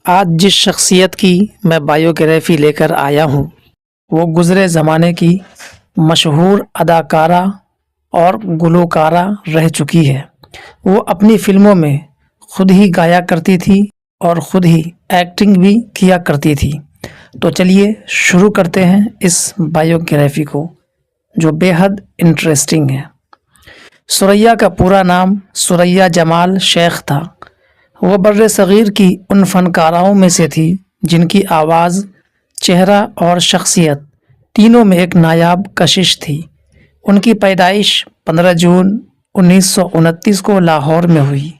آج جس شخصیت کی میں بائیوگرافی لے کر آیا ہوں وہ گزرے زمانے کی مشہور اداکارہ اور گلوکارہ رہ چکی ہے۔ وہ اپنی فلموں میں خود ہی گایا کرتی تھی اور خود ہی ایکٹنگ بھی کیا کرتی تھی۔ تو چلیے شروع کرتے ہیں اس بائیوگرافی کو جو بے حد انٹرسٹنگ ہے۔ ثریا کا پورا نام ثریا جمال شیخ تھا۔ وہ بر صغیر کی ان فنکاراؤں میں سے تھی جن کی آواز، چہرہ اور شخصیت تینوں میں ایک نایاب کشش تھی۔ ان کی پیدائش 15 جون 1929 کو لاہور میں ہوئی،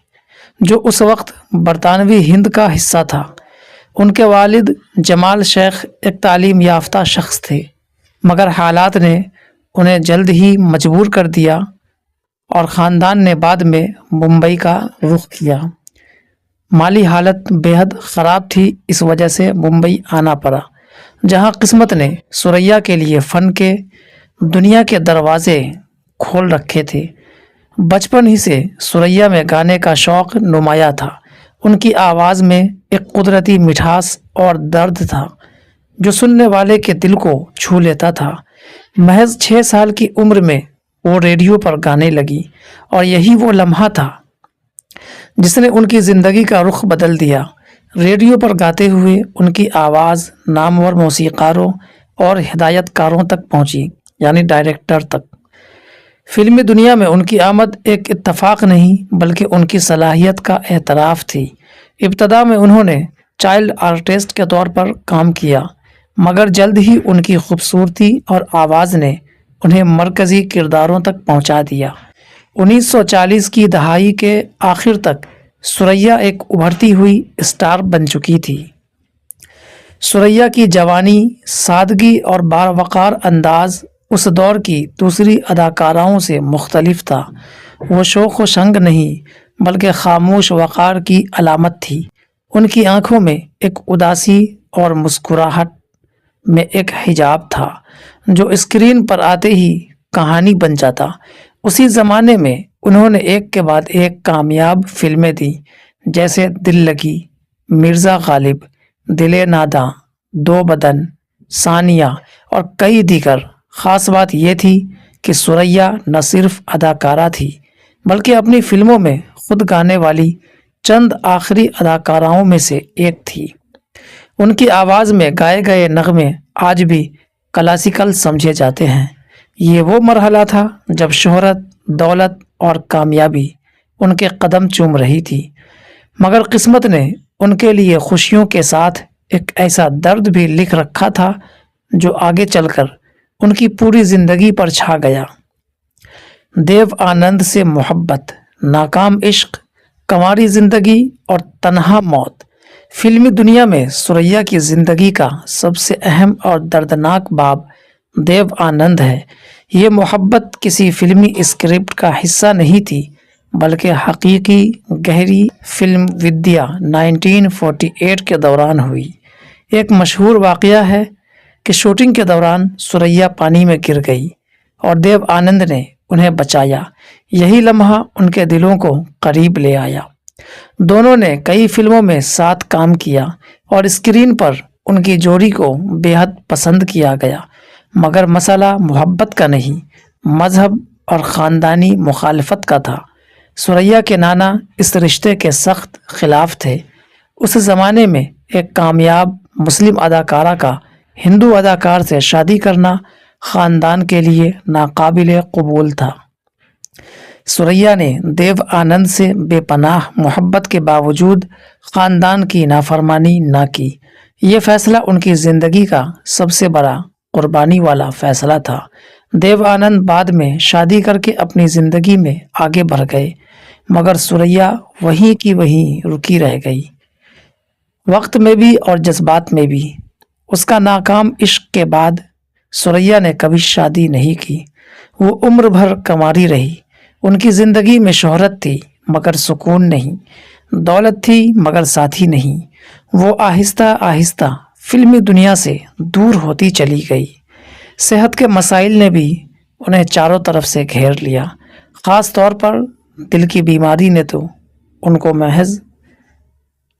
جو اس وقت برطانوی ہند کا حصہ تھا۔ ان کے والد جمال شیخ ایک تعلیم یافتہ شخص تھے، مگر حالات نے انہیں جلد ہی مجبور کر دیا اور خاندان نے بعد میں ممبئی کا رخ کیا۔ مالی حالت بے حد خراب تھی، اس وجہ سے ممبئی آنا پڑا، جہاں قسمت نے ثریا کے لیے فن کے دنیا کے دروازے کھول رکھے تھے۔ بچپن ہی سے ثریا میں گانے کا شوق نمایاں تھا۔ ان کی آواز میں ایک قدرتی مٹھاس اور درد تھا جو سننے والے کے دل کو چھو لیتا تھا۔ محض 6 سال کی عمر میں وہ ریڈیو پر گانے لگی اور یہی وہ لمحہ تھا جس نے ان کی زندگی کا رخ بدل دیا۔ ریڈیو پر گاتے ہوئے ان کی آواز نامور موسیقاروں اور ہدایت کاروں تک پہنچی، یعنی ڈائریکٹر تک۔ فلمی دنیا میں ان کی آمد ایک اتفاق نہیں بلکہ ان کی صلاحیت کا اعتراف تھی۔ ابتدا میں انہوں نے چائلڈ آرٹسٹ کے طور پر کام کیا، مگر جلد ہی ان کی خوبصورتی اور آواز نے انہیں مرکزی کرداروں تک پہنچا دیا۔ 1940 کی دہائی کے آخر تک ثریا ایک ابھرتی ہوئی اسٹار بن چکی تھی۔ ثریا کی جوانی، سادگی اور باوقار انداز اس دور کی دوسری اداکاراؤں سے مختلف تھا۔ وہ شوق و شنگ نہیں بلکہ خاموش وقار کی علامت تھی۔ ان کی آنکھوں میں ایک اداسی اور مسکراہٹ میں ایک حجاب تھا جو اسکرین پر آتے ہی کہانی بن جاتا۔ اسی زمانے میں انہوں نے ایک کے بعد ایک کامیاب فلمیں دیں، جیسے دل لگی، مرزا غالب، دل ناداں، دو بدن، ثانیہ اور کئی دیگر۔ خاص بات یہ تھی کہ ثریا نہ صرف اداکارہ تھی بلکہ اپنی فلموں میں خود گانے والی چند آخری اداکاراؤں میں سے ایک تھی۔ ان کی آواز میں گائے گئے نغمے آج بھی کلاسیکل سمجھے جاتے ہیں۔ یہ وہ مرحلہ تھا جب شہرت، دولت اور کامیابی ان کے قدم چوم رہی تھی، مگر قسمت نے ان کے لیے خوشیوں کے ساتھ ایک ایسا درد بھی لکھ رکھا تھا جو آگے چل کر ان کی پوری زندگی پر چھا گیا۔ دیو آنند سے محبت، ناکام عشق، کنواری زندگی اور تنہا موت۔ فلمی دنیا میں ثریا کی زندگی کا سب سے اہم اور دردناک باب دیو آنند ہے۔ یہ محبت کسی فلمی اسکرپٹ کا حصہ نہیں تھی بلکہ حقیقی گہری فلم ودیا 1948 کے دوران ہوئی۔ ایک مشہور واقعہ ہے کہ شوٹنگ کے دوران ثریا پانی میں گر گئی اور دیو آنند نے انہیں بچایا۔ یہی لمحہ ان کے دلوں کو قریب لے آیا۔ دونوں نے کئی فلموں میں ساتھ کام کیا اور اسکرین پر ان کی جوڑی کو بے حد پسند کیا گیا، مگر مسئلہ محبت کا نہیں، مذہب اور خاندانی مخالفت کا تھا۔ ثریا کے نانا اس رشتے کے سخت خلاف تھے۔ اس زمانے میں ایک کامیاب مسلم اداکارہ کا ہندو اداکار سے شادی کرنا خاندان کے لیے ناقابل قبول تھا۔ ثریا نے دیو آنند سے بے پناہ محبت کے باوجود خاندان کی نافرمانی نہ کی۔ یہ فیصلہ ان کی زندگی کا سب سے بڑا قربانی والا فیصلہ تھا۔ دیو آنند بعد میں شادی کر کے اپنی زندگی میں آگے بڑھ گئے، مگر ثریا وہیں کی وہیں رکی رہ گئی، وقت میں بھی اور جذبات میں بھی۔ اس کا ناکام عشق کے بعد ثریا نے کبھی شادی نہیں کی۔ وہ عمر بھر کنواری رہی۔ ان کی زندگی میں شہرت تھی مگر سکون نہیں، دولت تھی مگر ساتھی نہیں۔ وہ آہستہ آہستہ فلمی دنیا سے دور ہوتی چلی گئی۔ صحت کے مسائل نے بھی انہیں چاروں طرف سے گھیر لیا۔ خاص طور پر دل کی بیماری نے تو ان کو محض